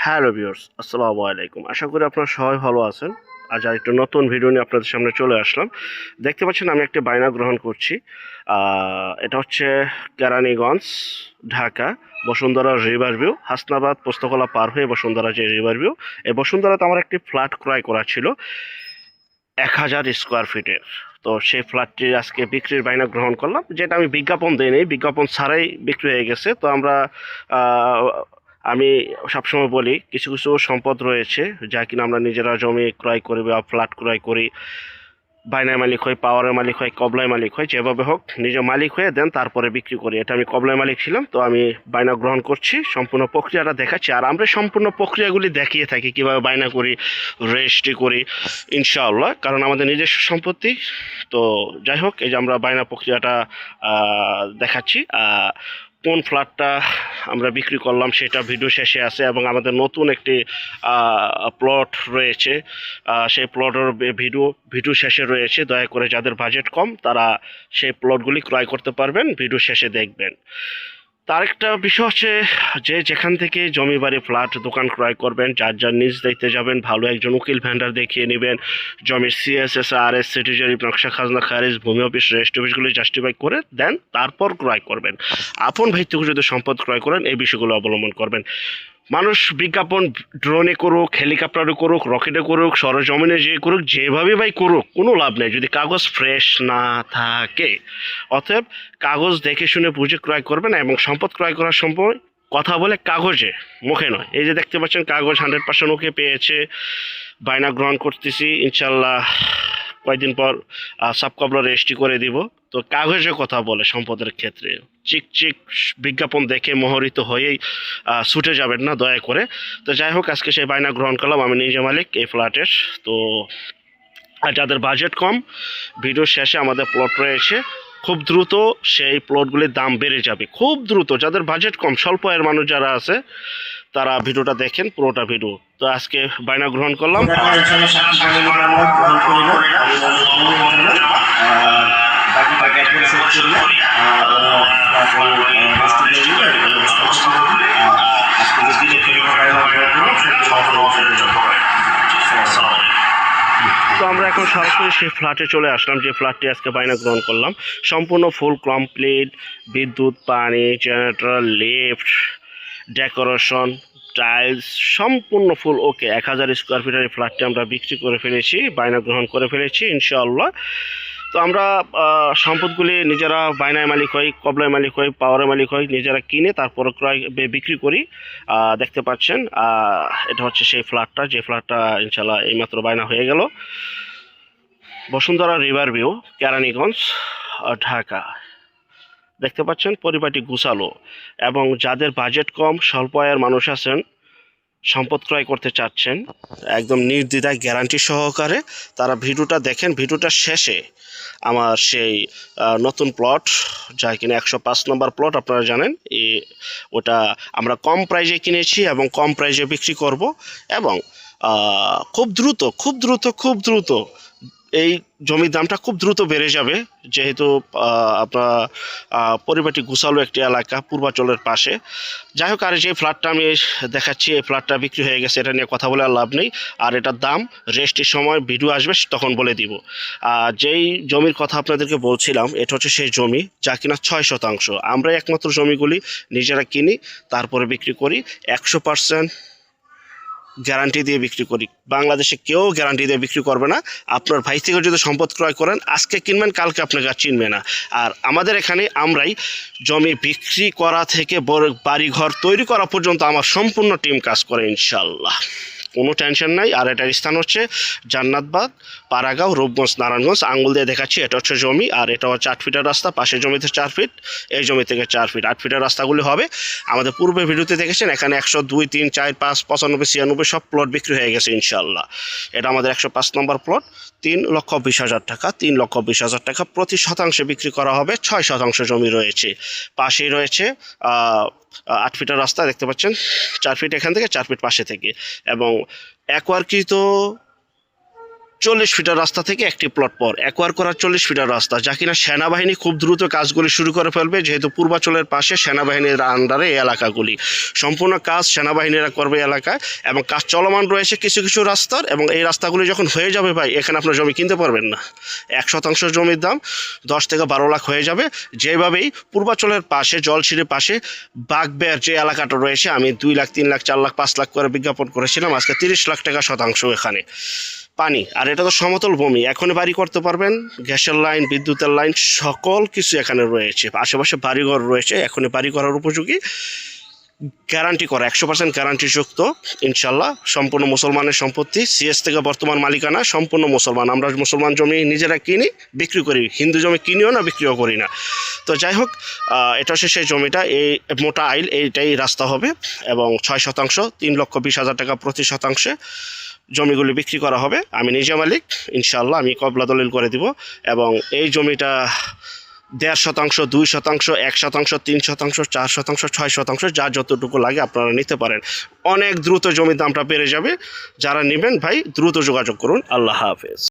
Hello viewers, আসসালামু আলাইকুম। আশা করি আপনারা সবাই ভালো আছেন। আজ আরেকটা নতুন ভিডিও নিয়ে আপনাদের সামনে চলে আসলাম। দেখতে পাচ্ছেন আমি একটা বায়না গ্রহণ করছি। এটা হচ্ছে কেরানীগঞ্জ, ঢাকা, বসুন্ধরা রিভার ভিউ, হাসনাবাদ পোস্তকলা পার হয়ে বসুন্ধরা যে রিভার ভিউ। এই বসুন্ধরাতে আমার একটি ফ্ল্যাট ক্রয় করা ছিল 1000 স্কোয়ার ফিটের। তো সেই ফ্ল্যাটটি আজকে বিক্রির বায়না গ্রহণ করলাম, যেটা আমি বিজ্ঞাপন দিইনি, বিজ্ঞাপন ছাড়াই বিক্রি হয়ে গেছে। তো আহ, আমি সবসময় বলি কিছু কিছু সম্পদ রয়েছে যা কিনা আমরা নিজেরা জমি ক্রয় করি বা ফ্ল্যাট ক্রয় করি, বায়নায় মালিক হয়, পাওয়ারের মালিক হয়, কবলায় মালিক হয়, যেভাবে হোক নিজে মালিক হয়ে দেন তারপরে বিক্রি করি। এটা আমি কবলায় মালিক ছিলাম, তো আমি বায়না গ্রহণ করছি, সম্পূর্ণ প্রক্রিয়াটা দেখাচ্ছি। আর আমরা সম্পূর্ণ প্রক্রিয়াগুলি দেখিয়ে থাকি কীভাবে বায়না করি, রেজিস্ট্রি করি ইনশাআল্লাহ, কারণ আমাদের নিজস্ব সম্পত্তি। তো যাই হোক, এই যে আমরা বায়না প্রক্রিয়াটা দেখাচ্ছি। কোন ফ্ল্যাটটা আমরা বিক্রি করলাম সেটা ভিডিও শেষে আছে, এবং আমাদের নতুন একটি প্লট রয়েছে, সেই প্লটের ভিডিও শেষে রয়েছে। দয়া করে যাদের বাজেট কম তারা সেই প্লটগুলি ক্রয় করতে পারবেন, ভিডিও শেষে দেখবেন। তার একটা বিষয় হচ্ছে যে যেখান থেকে জমি বাড়ি ফ্ল্যাট দোকান ক্রয় করবেন, যার যার নিজ দায়িত্বে যাবেন, ভালো একজন উকিল ভেন্ডার দেখিয়ে নেবেন, জমির সিএসএস আর এস সিটিজারি নকশা খাজনা খারিজ ভূমি অফিস রেজিস্ট্রি অফিসগুলি জাস্টিফাই করে দেন, তারপর ক্রয় করবেন। আপন ভিত্তিক যদি সম্পদ ক্রয় করেন এই বিষয়গুলো অবলম্বন করবেন। মানুষ বিজ্ঞাপন ড্রোনে করুক, হেলিকপ্টারে করুক, রকেটে করুক, সরজমিনে যে করুক, যেভাবে ভাই করুক, কোনো লাভ নেই যদি কাগজ ফ্রেশ না থাকে। অতএব কাগজ দেখে শুনে বুঝে ক্রয় করবেন, এবং সম্পদ ক্রয় করার সময় কথা বলে কাগজে, মুখে নয়। এই যে দেখতে পাচ্ছেন কাগজ 100% ওকে পেয়েছে, বায়না গ্রহণ করতেছি ইনশাল্লাহ। কয়েকদিন পর সাব কবলা রেজিস্ট্রি করে দিব। তো কাগজে কথা বলে সম্পদের ক্ষেত্রে চিক চিক বিজ্ঞাপন দেখে মোহরিত হয়েই ছুটে যাবেন না দয়া করে। তো যাই হোক, আজকে সেই বায়না গ্রহণ করলাম, আমি নিজে মালিক এই ফ্ল্যাটের। তো আর যাদের বাজেট কম, ভিডিও শেষে আমাদের প্লট রয়েছে, খুব দ্রুত সেই প্লটগুলির দাম বেড়ে যাবে, খুব দ্রুত। যাদের বাজেট কম, স্বল্প আয়ের মানুষ যারা আছে তারা ভিডিওটা দেখেন, পুরোটা ভিডিও। তো আজকে বায়না গ্রহণ করলাম। তো আমরা এখন সরাসরি সেই ফ্ল্যাটে চলে আসলাম, যে ফ্ল্যাটটি আজকে বায়না গ্রহণ করলাম। সম্পূর্ণ ফুল কমপ্লিট, বিদ্যুৎ, পানি, জেনারেটর, লিফট, ডেকোরেশন, টাইলস সম্পূর্ণ ফুল ওকে। 1000 স্কোয়ার ফিটের এই ফ্ল্যাটটি আমরা বিক্রি করে ফেলেছি, বায়না গ্রহণ করে ফেলেছি ইনশাআল্লাহ। তো আমরা সম্পদগুলি নিজেরা বায়নায় মালিক হই, কবলায় মালিক হই, পাওয়ারের মালিক হই, নিজেরা কিনে তারপর ক্রয় বিক্রি করি। দেখতে পাচ্ছেন এটা হচ্ছে সেই ফ্ল্যাটটা, যে ফ্ল্যাটটা ইনশাআল্লাহ এইমাত্র বায়না হয়ে গেল। Bashundhara river view, Keraniganj, Dhaka. দেখতে পাচ্ছেন পরিবারটি গুছালো, এবং যাদের বাজেট কম, স্বল্প আয়ের মানুষ আছেন, সম্পদ ক্রয় করতে চাচ্ছেন একদম নির্দ্বিধায় গ্যারান্টি সহকারে, তারা ভিডিওটা দেখেন। ভিডিওটা শেষে আমার সেই নতুন প্লট, যা কিনা 105 নম্বর প্লট, আপনারা জানেন ওটা আমরা কম প্রাইজে কিনেছি এবং কম প্রাইজে বিক্রি করব, এবং খুব দ্রুত খুব দ্রুত খুব দ্রুত এই জমির দামটা খুব দ্রুত বেড়ে যাবে, যেহেতু আপনার পরিবারটি গুছালো একটি এলাকা, পূর্বাচলের পাশে। যাই হোক, আর যে ফ্ল্যাটটা আমি দেখাচ্ছি এই ফ্ল্যাটটা বিক্রি হয়ে গেছে, এটা নিয়ে কথা বলে আর লাভ নেই। আর এটার দাম রেজিস্ট্রির সময় ভিডিও আসবে তখন বলে দিব। যেই জমির কথা আপনাদেরকে বলছিলাম, এটা হচ্ছে সেই জমি যা কিনা 6%। আমরা একমাত্র জমিগুলি নিজেরা কিনি, তারপরে বিক্রি করি। 100% গ্যারান্টি দিয়ে বিক্রি করি। বাংলাদেশে কেউ গ্যারান্টি দিয়ে বিক্রি করবে না। আপনার ভাই থেকে যদি সম্পদ ক্রয় করেন, আজকে কিনবেন, কালকে আপনাকে আর চিনবে না। আর আমাদের এখানে আমরাই জমি বিক্রি করা থেকে বাড়িঘর তৈরি করা পর্যন্ত আমার সম্পূর্ণ টিম কাজ করে ইনশাল্লাহ, কোনো টেনশন নাই। আর এটার স্থান হচ্ছে জান্নাতবাগ, পাড়াগাঁও, রূপগঞ্জ, নারায়ণগঞ্জ। আঙ্গুল দিয়ে দেখাচ্ছি, এটা হচ্ছে জমি, আর এটা হচ্ছে 8 ফিটের রাস্তা। পাশের জমিতে 4 ফিট, এই জমি থেকে 4 ফিট। 8 ফিটের রাস্তাগুলি হবে। আমাদের পূর্বে ভিডিওতে দেখেছেন, এখানে 100, 2, 3, 4, 5, 95, 96 সব প্লট বিক্রি হয়ে গেছে ইনশাল্লাহ। এটা আমাদের 105 নম্বর প্লট, 3,20,000 টাকা, 3,20,000 টাকা প্রতি শতাংশে বিক্রি করা হবে। 6% জমি রয়েছে, পাশেই রয়েছে 8 ফিটের রাস্তা, দেখতে পাচ্ছেন 4 ফিট এখান থেকে, 4 ফিট পাশে থেকে, এবং একোয়ারকৃত 40 ফিটের রাস্তা থেকে একটি প্লট পর অ্যাকোয়ার করা 40 ফিটের রাস্তা, যা কিনা সেনাবাহিনী খুব দ্রুত কাজগুলি শুরু করে ফেলবে, যেহেতু পূর্বাঞ্চলের পাশে সেনাবাহিনীর আন্ডারে এই এলাকাগুলি। সম্পূর্ণ কাজ সেনাবাহিনীরা করবে এলাকায়, এবং কাজ চলমান রয়েছে কিছু কিছু রাস্তার, এবং এই রাস্তাগুলি যখন হয়ে যাবে ভাই, এখানে আপনার জমি কিনতে পারবেন না। 1 শতাংশ জমির দাম 10 থেকে 12 লাখ হয়ে যাবে। যেভাবেই পূর্বাঞ্চলের পাশে জলছিঁড়ির পাশে বাগবের যে এলাকাটা রয়েছে, আমি 2 লাখ 3 লাখ 4 লাখ 5 লাখ করে বিজ্ঞাপন করেছিলাম, আজকে 30 লাখ টাকা শতাংশ এখানে পানি। আর এটা তো সমতল ভূমি, এখনই বাড়ি করতে পারবেন, গ্যাসের লাইন, বিদ্যুতের লাইন, সকল কিছু এখানে রয়েছে, আশেপাশে বাড়িঘর রয়েছে, এখনই বাড়ি করার উপযোগী, গ্যারান্টি করা 100% গ্যারান্টিযুক্ত ইনশাল্লাহ। সম্পূর্ণ মুসলমানের সম্পত্তি, সিএস থেকে বর্তমান মালিকানা সম্পূর্ণ মুসলমান। আমরা মুসলমান জমি নিজেরা কিনি, বিক্রি করি, হিন্দু জমি কিনিও না, বিক্রিও করি না। তো যাই হোক, এটা হচ্ছে সেই জমিটা, এই মোটা আইল, এইটাই রাস্তা হবে, এবং 6 শতাংশ 3,20,000 টাকা প্রতি শতাংশে জমিগুলি বিক্রি করা হবে। আমি নিজে মালিক, ইনশাল্লাহ আমি কবলা দলিল করে দিব। এবং এই জমিটা 1.5 শতাংশ, 2 শতাংশ, 1 শতাংশ, 3 শতাংশ, 4 শতাংশ, 6 শতাংশ, যা যতটুকু লাগে আপনারা নিতে পারেন। অনেক দ্রুত জমির দামটা বেড়ে যাবে। যারা নেবেন ভাই দ্রুত যোগাযোগ করুন। আল্লাহ হাফেজ।